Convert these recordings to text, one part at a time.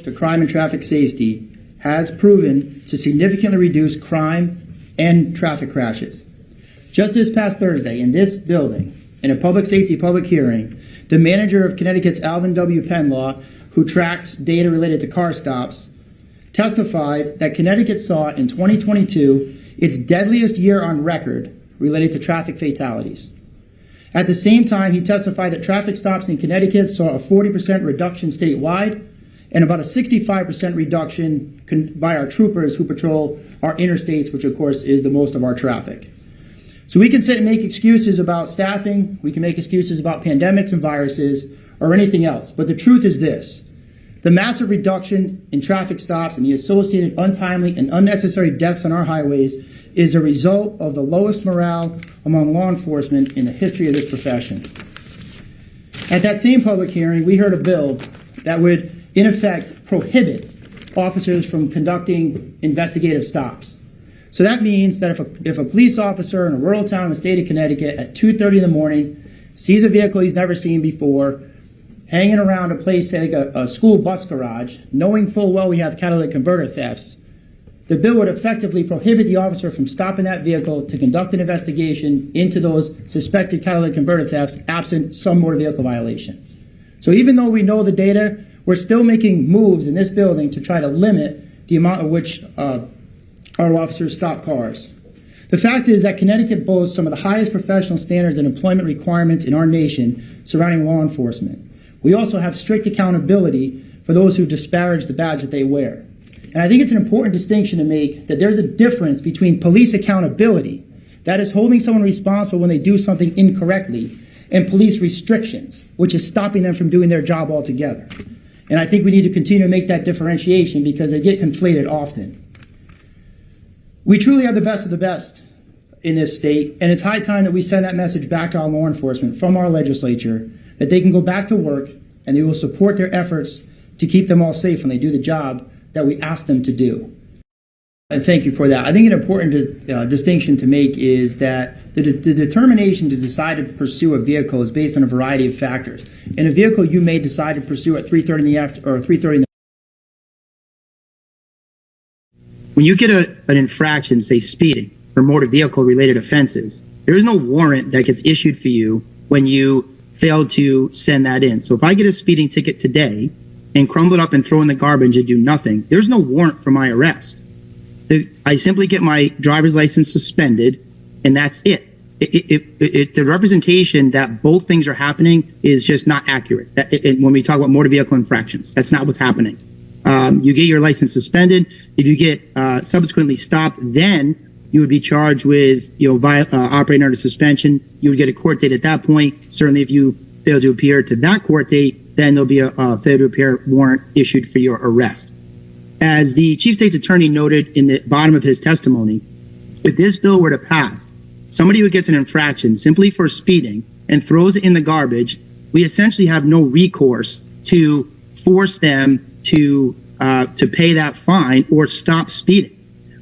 to crime and traffic safety has proven to significantly reduce crime and traffic crashes. Just this past Thursday, in this building, in a public safety public hearing, the manager of Connecticut's Alvin W. Penn Law, who tracks data related to car stops, testified that Connecticut saw in 2022 its deadliest year on record related to traffic fatalities. At the same time, he testified that traffic stops in Connecticut saw a 40% reduction statewide and about a 65% reduction by our troopers who patrol our interstates, which of course is the most of our traffic. So we can sit and make excuses about staffing, we can make excuses about pandemics and viruses, or anything else, but the truth is this. The massive reduction in traffic stops and the associated untimely and unnecessary deaths on our highways is a result of the lowest morale among law enforcement in the history of this profession. At that same public hearing, we heard a bill that would, in effect, prohibit officers from conducting investigative stops. So that means that if a police officer in a rural town in the state of Connecticut at 2:30 in the morning sees a vehicle he's never seen before, hanging around a place like a school bus garage, knowing full well we have catalytic converter thefts, the bill would effectively prohibit the officer from stopping that vehicle to conduct an investigation into those suspected catalytic converter thefts absent some motor vehicle violation. So even though we know the data, we're still making moves in this building to try to limit the amount of which our officers stop cars. The fact is that Connecticut boasts some of the highest professional standards and employment requirements in our nation surrounding law enforcement. We also have strict accountability for those who disparage the badge that they wear. And I think it's an important distinction to make that there's a difference between police accountability, that is holding someone responsible when they do something incorrectly, and police restrictions, which is stopping them from doing their job altogether. And I think we need to continue to make that differentiation because they get conflated often. We truly have the best of the best in this state, and it's high time that we send that message back to our law enforcement from our legislature that they can go back to work and they will support their efforts to keep them all safe when they do the job that we ask them to do. And thank you for that. I think an important distinction to make is that the determination to decide to pursue a vehicle is based on a variety of factors. In a vehicle you may decide to pursue at 3:30 in the afternoon or 3:30 in the When you get an infraction, say speeding or motor vehicle related offenses, there is no warrant that gets issued for you when you fail to send that in. So if I get a speeding ticket today and crumble it up and throw in the garbage and do nothing, there's no warrant for my arrest. I simply get my driver's license suspended and that's it. The representation that both things are happening is just not accurate. When we talk about motor vehicle infractions, that's not what's happening. You get your license suspended. If you get subsequently stopped, then you would be charged with operating under suspension. You would get a court date at that point. Certainly, if you fail to appear to that court date, then there'll be a failure to appear warrant issued for your arrest. As the Chief State's Attorney noted in the bottom of his testimony, if this bill were to pass, somebody who gets an infraction simply for speeding and throws it in the garbage, we essentially have no recourse to force them to pay that fine or stop speeding.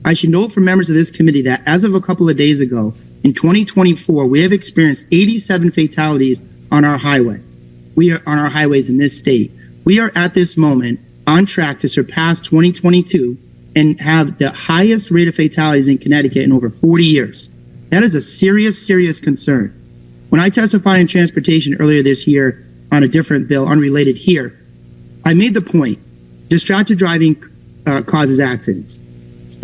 I should note for members of this committee that as of a couple of days ago, in 2024, we have experienced 87 fatalities on our highway. We are on our highways in this state. We are at this moment on track to surpass 2022 and have the highest rate of fatalities in Connecticut in over 40 years. That is a serious, serious concern. When I testified in transportation earlier this year on a different bill, unrelated here, I made the point, distracted driving causes accidents.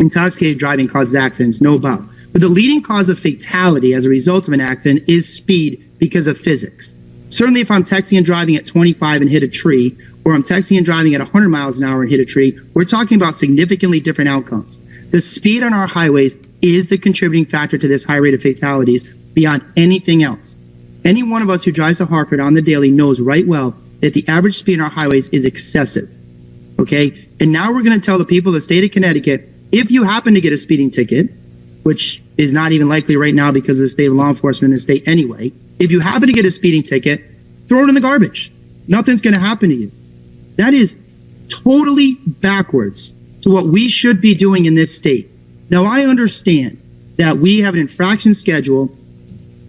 Intoxicated driving causes accidents, no doubt. But the leading cause of fatality as a result of an accident is speed because of physics. Certainly if I'm texting and driving at 25 and hit a tree, or I'm texting and driving at 100 miles an hour and hit a tree, we're talking about significantly different outcomes. The speed on our highways is the contributing factor to this high rate of fatalities beyond anything else. Any one of us who drives to Hartford on the daily knows right well that the average speed on our highways is excessive, okay? And now we're gonna tell the people of the state of Connecticut, if you happen to get a speeding ticket, which is not even likely right now because of the state of law enforcement in the state anyway, if you happen to get a speeding ticket, throw it in the garbage. Nothing's gonna happen to you. That is totally backwards to what we should be doing in this state. Now, I understand that we have an infraction schedule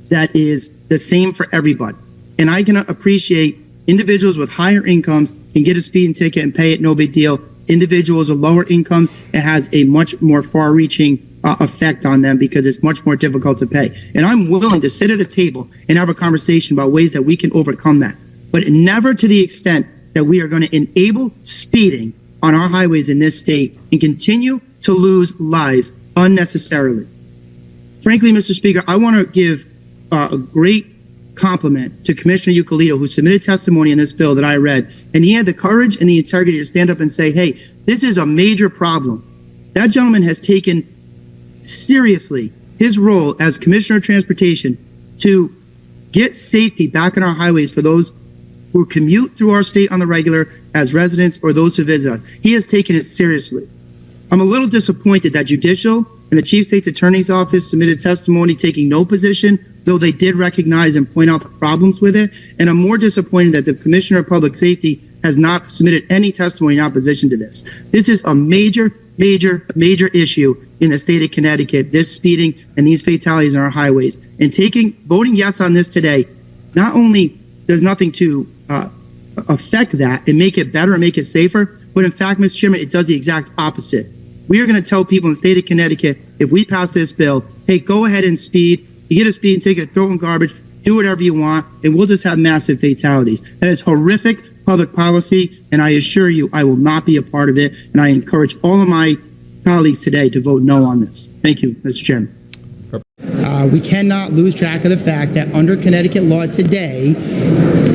that is the same for everybody. And I can appreciate individuals with higher incomes can get a speeding ticket and pay it, no big deal. Individuals with lower incomes, it has a much more far-reaching effect on them because it's much more difficult to pay. And I'm willing to sit at a table and have a conversation about ways that we can overcome that, but never to the extent that we are going to enable speeding on our highways in this state and continue to lose lives unnecessarily. Frankly, Mr. Speaker, I want to give a great compliment to Commissioner Eucalitto, who submitted testimony in this bill that I read, and he had the courage and the integrity to stand up and say, hey, this is a major problem. That gentleman has taken seriously his role as Commissioner of Transportation to get safety back on our highways for those who commute through our state on the regular as residents or those who visit us. He has taken it seriously. I'm a little disappointed that Judicial and the Chief State's Attorney's Office submitted testimony taking no position, though they did recognize and point out the problems with it. And I'm more disappointed that the Commissioner of Public Safety has not submitted any testimony in opposition to this. This is a major issue in the state of Connecticut, this speeding and these fatalities on our highways. And voting yes on this today, not only does nothing to affect that and make it better and make it safer, but in fact, Mr. Chairman, it does the exact opposite. We are going to tell people in the state of Connecticut, if we pass this bill, hey, go ahead and speed. You get a speeding ticket, throw it in garbage, do whatever you want, and we'll just have massive fatalities. That is horrific public policy, and I assure you I will not be a part of it, and I encourage all of my colleagues today to vote no on this. Thank you, Mr. Chairman. We cannot lose track of the fact that under Connecticut law today,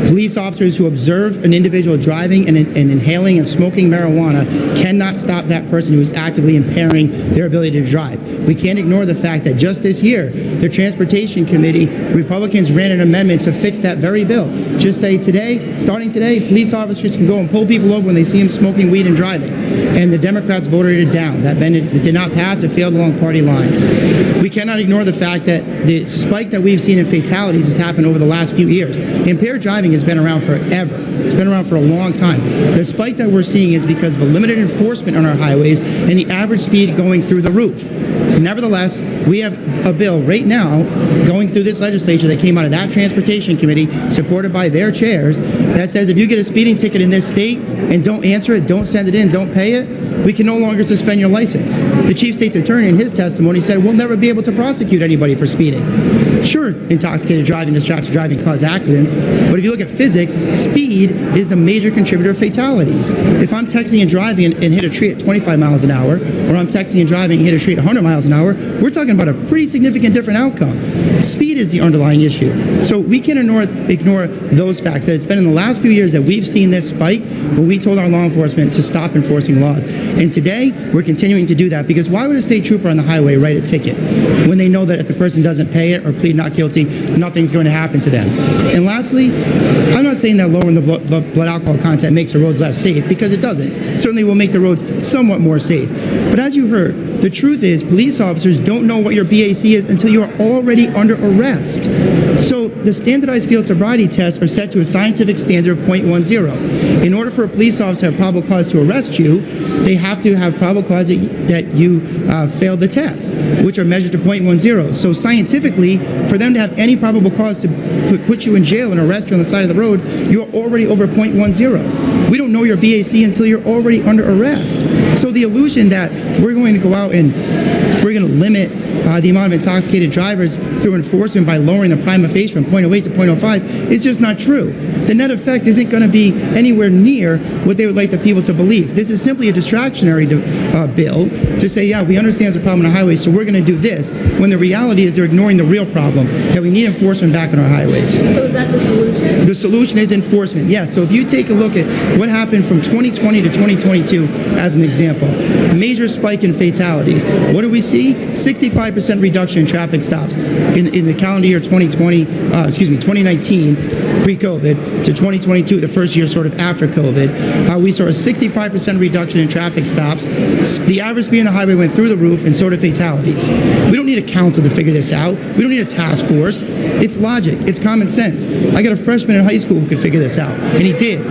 police officers who observe an individual driving and inhaling and smoking marijuana cannot stop that person who is actively impairing their ability to drive. We can't ignore the fact that just this year, the Transportation Committee, Republicans ran an amendment to fix that very bill. Just say today, starting today, police officers can go and pull people over when they see them smoking weed and driving. And the Democrats voted it down. That amendment did not pass. It failed along party lines. We cannot ignore the fact that the spike that we've seen in fatalities has happened over the last few years. Impaired driving has been around forever. It's been around for a long time. The spike that we're seeing is because of a limited enforcement on our highways and the average speed going through the roof. Nevertheless, we have a bill right now going through this legislature that came out of that Transportation Committee, supported by their chairs, that says if you get a speeding ticket in this state and don't answer it, don't send it in, don't pay it, we can no longer suspend your license. The Chief State's Attorney in his testimony said we'll never be able to prosecute anybody for speeding. Sure, intoxicated driving, distracted driving cause accidents, but if you look at physics, speed is the major contributor of fatalities. If I'm texting and driving and hit a tree at 25 miles an hour, or I'm texting and driving and hit a tree at 100 miles an hour, we're talking about a pretty significant different outcome. Speed is the underlying issue. So we can ignore those facts, that it's been in the last few years that we've seen this spike when we told our law enforcement to stop enforcing laws. And today, we're continuing to do that, because why would a state trooper on the highway write a ticket when they know that if the person doesn't pay it or plead not guilty, nothing's going to happen to them? And lastly, I'm not saying that lowering the blood alcohol content makes the roads less safe, because it doesn't. It certainly will make the roads somewhat more safe. But as you heard, the truth is police officers don't know what your BAC is until you are already under arrest. So the standardized field sobriety tests are set to a scientific standard of 0.10. In order for a police officer to have probable cause to arrest you, they have to have probable cause that you failed the test, which are measured to 0.10. So scientifically, for them to have any probable cause to put you in jail and arrest you on the side of the road, you're already over 0.10. We don't know your BAC until you're already under arrest. So the illusion that we're going to go out and we're going to limit the amount of intoxicated drivers through enforcement by lowering the prima facie from 0.08 to 0.05 is just not true. The net effect isn't going to be anywhere near what they would like the people to believe. This is simply a distractionary bill to say, yeah, we understand there's a problem on our highways, so we're going to do this, when the reality is they're ignoring the real problem, that we need enforcement back on our highways. So is that the solution? The solution is enforcement, yes. So if you take a look at what happened from 2020 to 2022 as an example, a major spike in fatalities. What do we see? 65% reduction in traffic stops in the calendar year 2019, pre-COVID, to 2022, the first year sort of after COVID. We saw a 65% reduction in traffic stops. The average speed on the highway went through the roof, and so did fatalities. We don't need a council to figure this out. We don't need a task force. It's logic. It's common sense. I got a freshman in high school who could figure this out, and he did.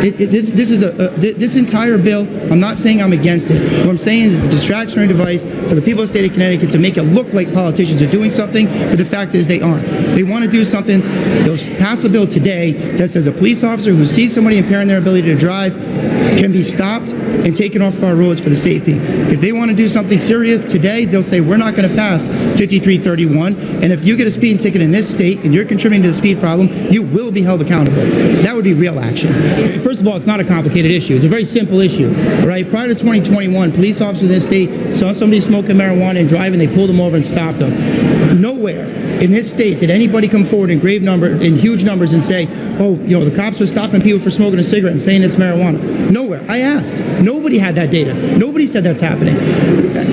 This entire bill, I'm not saying I'm against it. What I'm saying is it's a distractionary device for the people of the state of Connecticut to make make it look like politicians are doing something, but the fact is they aren't. They want to do something. They'll pass a bill today that says a police officer who sees somebody impairing their ability to drive can be stopped and taken off our roads for the safety. If they want to do something serious today, they'll say, we're not going to pass 5331, and if you get a speeding ticket in this state and you're contributing to the speed problem, you will be held accountable. That would be real action. First of all, it's not a complicated issue. It's a very simple issue, right? Prior to 2021, police officers in this state saw somebody smoking marijuana and driving, they pulled them over and stopped them. Nowhere in this state did anybody come forward in huge numbers and say, oh, you know, the cops are stopping people for smoking a cigarette and saying it's marijuana. Nowhere. I asked. Nobody had that data. Nobody said that's happening.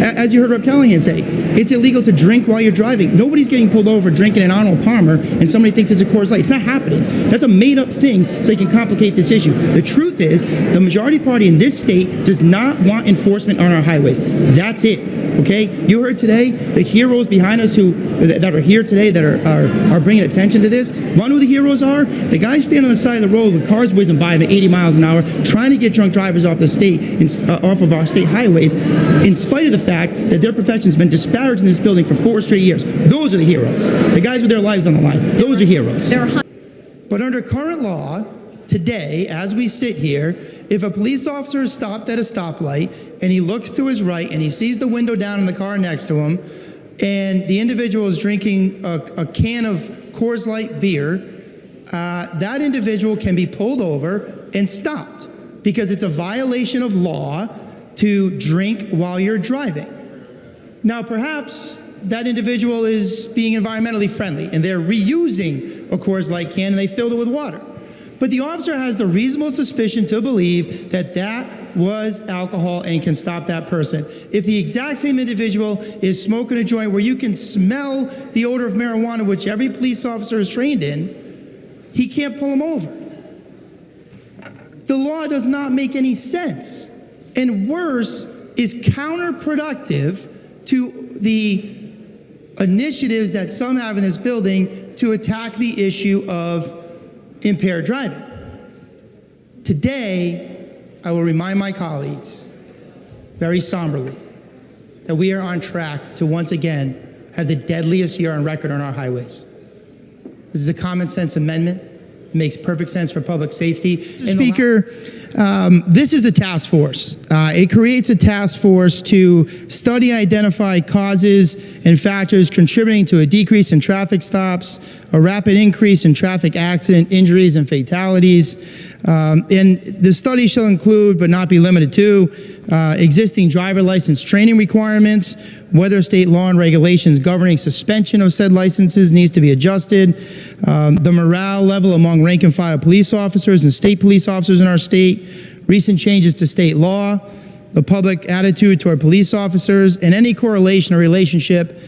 As you heard Rep. Callahan say, it's illegal to drink while you're driving. Nobody's getting pulled over drinking an Arnold Palmer and somebody thinks it's a Coors Light. It's not happening. That's a made-up thing so they can complicate this issue. The truth is, the majority party in this state does not want enforcement on our highways. That's it. Okay? You heard today the heroes behind us that are here today that are bringing attention to this. One who the heroes are? The guys standing on the side of the road with cars whizzing by at 80 miles an hour, trying to get drunk drivers off the state, off of our state highways, in spite of the fact that their profession's been disparaged in this building for 4 straight years. Those are the heroes. The guys with their lives on the line. Those are heroes. But under current law, today, as we sit here, if a police officer is stopped at a stoplight and he looks to his right and he sees the window down in the car next to him and the individual is drinking a can of Coors Light beer, that individual can be pulled over and stopped because it's a violation of law to drink while you're driving. Now, perhaps that individual is being environmentally friendly and they're reusing a Coors Light can and they filled it with water. But the officer has the reasonable suspicion to believe that that was alcohol and can stop that person. If the exact same individual is smoking a joint where you can smell the odor of marijuana, which every police officer is trained in, he can't pull him over. The law does not make any sense. And worse, is counterproductive to the initiatives that some have in this building to attack the issue of impaired driving. Today, I will remind my colleagues very somberly that we are on track to once again have the deadliest year on record on our highways. This is a common sense amendment. It makes perfect sense for public safety. Mr. Speaker, this is a task force. It creates a task force to study and identify causes and factors contributing to a decrease in traffic stops, a rapid increase in traffic accident injuries and fatalities. And the study shall include, but not be limited to, existing driver license training requirements, whether state law and regulations governing suspension of said licenses needs to be adjusted, the morale level among rank and file police officers and state police officers in our state, recent changes to state law, the public attitude toward police officers, and any correlation or relationship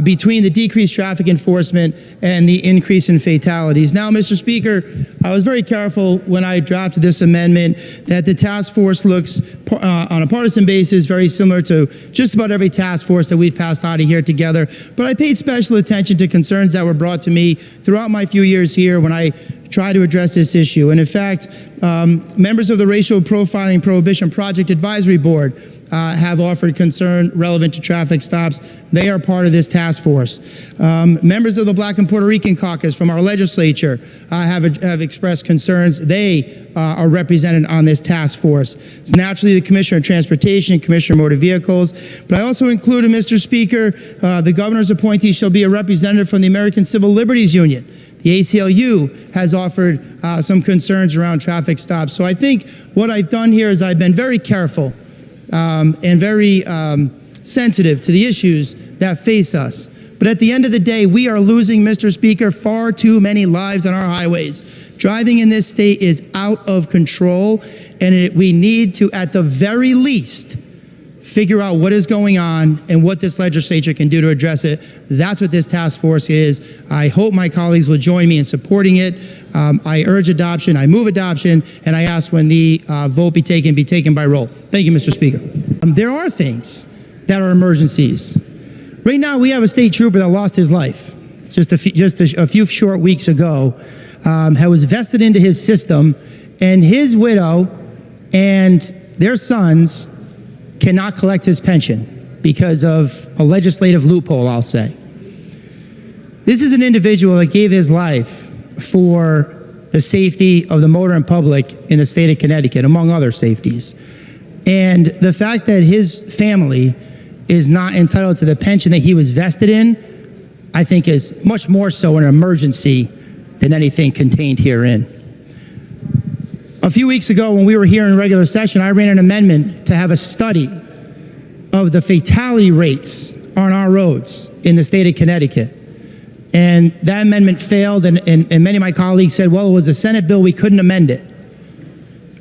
between the decreased traffic enforcement and the increase in fatalities. Now, Mr. Speaker, I was very careful when I drafted this amendment that the task force looks on a partisan basis very similar to just about every task force that we've passed out of here together. But I paid special attention to concerns that were brought to me throughout my few years here when I try to address this issue. And in fact, members of the Racial Profiling Prohibition Project Advisory Board have offered concern relevant to traffic stops. They are part of this task force. Members of the Black and Puerto Rican Caucus from our legislature have expressed concerns. They are represented on this task force. It's naturally the Commissioner of Transportation, Commissioner of Motor Vehicles, but I also included, Mr. Speaker, the governor's appointee shall be a representative from the American Civil Liberties Union. The ACLU has offered some concerns around traffic stops. So I think what I've done here is I've been very careful and very sensitive to the issues that face us. But at the end of the day, we are losing, Mr. Speaker, far too many lives on our highways. Driving in this state is out of control, and we need to, at the very least, figure out what is going on and what this legislature can do to address it. That's what this task force is. I hope my colleagues will join me in supporting it. I urge adoption, I move adoption, and I ask when the vote be taken by roll. Thank you, Mr. Speaker. There are things that are emergencies. Right now, we have a state trooper that lost his life just a few short weeks ago, was vested into his system, and his widow and their sons cannot collect his pension. because of a legislative loophole, I'll say. This is an individual that gave his life for the safety of the motoring public in the state of Connecticut, among other safeties. And the fact that his family is not entitled to the pension that he was vested in, I think is much more so an emergency than anything contained herein. A few weeks ago, when we were here in regular session, I ran an amendment to have a study of the fatality rates on our roads in the state of Connecticut. And that amendment failed, and many of my colleagues said, well, it was a Senate bill, we couldn't amend it.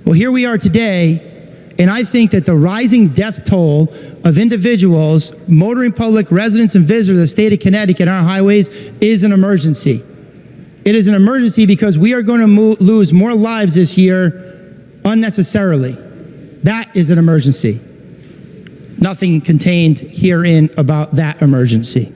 Well, here we are today, and I think that the rising death toll of individuals, motoring public, residents, and visitors of the state of Connecticut on our highways is an emergency. It is an emergency because we are going to lose more lives this year unnecessarily. That is an emergency. Nothing contained herein about that emergency.